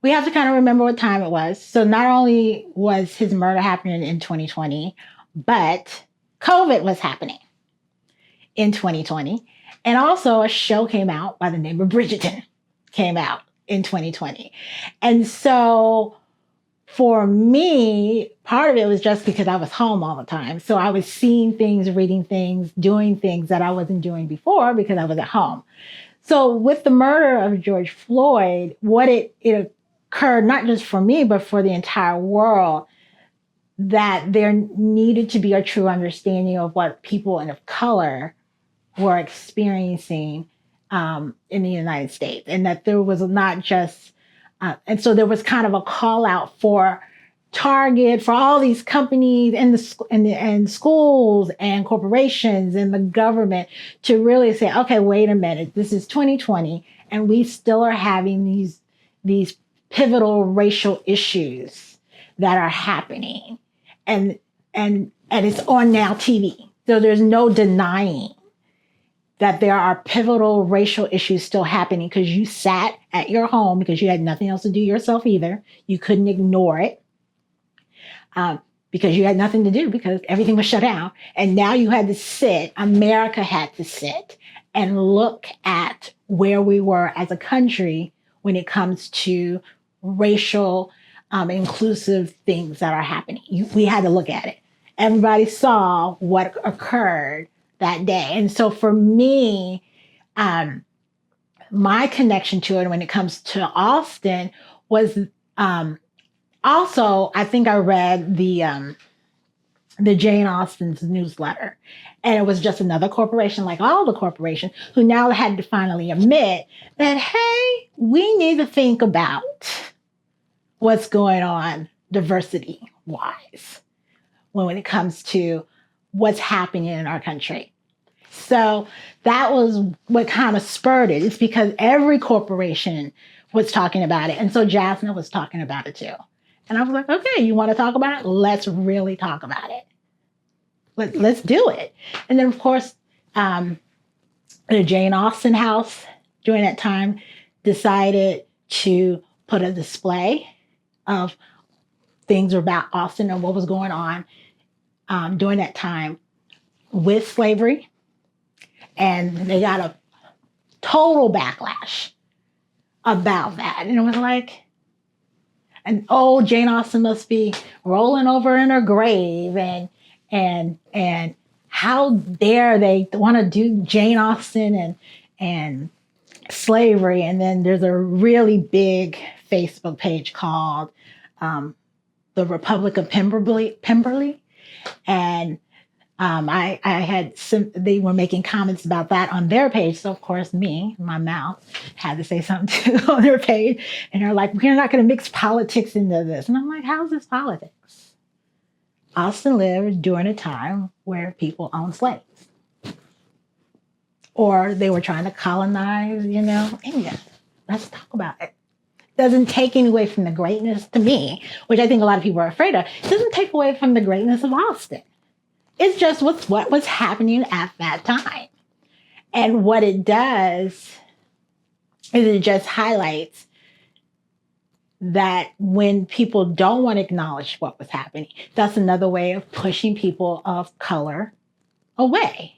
we have to kind of remember what time it was. So not only was his murder happening in 2020, but COVID was happening in 2020. And also a show came out by the name of Bridgerton came out in 2020. And so for me, part of it was just because I was home all the time. So I was seeing things, reading things, doing things that I wasn't doing before because I was at home. So with the murder of George Floyd, it occurred not just for me, but for the entire world, that there needed to be a true understanding of what people of color were experiencing in the United States, and that there was not just, and so there was kind of a call out for Target, for all these companies and schools and corporations and the government to really say, okay, wait a minute, this is 2020, and we still are having these pivotal racial issues that are happening, and it's on now TV, so there's no denying that there are pivotal racial issues still happening because you sat at your home because you had nothing else to do yourself either. You couldn't ignore it because you had nothing to do because everything was shut down. And now you had to sit, America had to sit and look at where we were as a country when it comes to racial inclusive things that are happening. We had to look at it. Everybody saw what occurred that day. And so for me, my connection to it when it comes to Austen was also, I think I read the Jane Austen's newsletter. And it was just another corporation, like all the corporations, who now had to finally admit that, hey, we need to think about what's going on diversity wise when it comes to what's happening in our country. So that was what kind of spurred it. It's because every corporation was talking about it. And so Jasmine was talking about it too. And I was like, okay, you want to talk about it? Let's really talk about it. Let's do it. And then, of course, the Jane Austen house during that time decided to put a display of things about Austen and what was going on during that time with slavery. And they got a total backlash about that. And it was like, and oh, Jane Austen must be rolling over in her grave, and how dare they want to do Jane Austen and slavery. And then there's a really big Facebook page called the Republic of Pemberley. And I had they were making comments about that on their page. So of course, my mouth had to say something too on their page. And they're like, we're not going to mix politics into this. And I'm like, how's this politics? Austen lived during a time where people owned slaves. Or they were trying to colonize, India. Let's talk about it. Doesn't take any away from the greatness to me, which I think a lot of people are afraid of. It doesn't take away from the greatness of Austen. It's just what was happening at that time. And what it does is it just highlights that when people don't want to acknowledge what was happening, that's another way of pushing people of color away.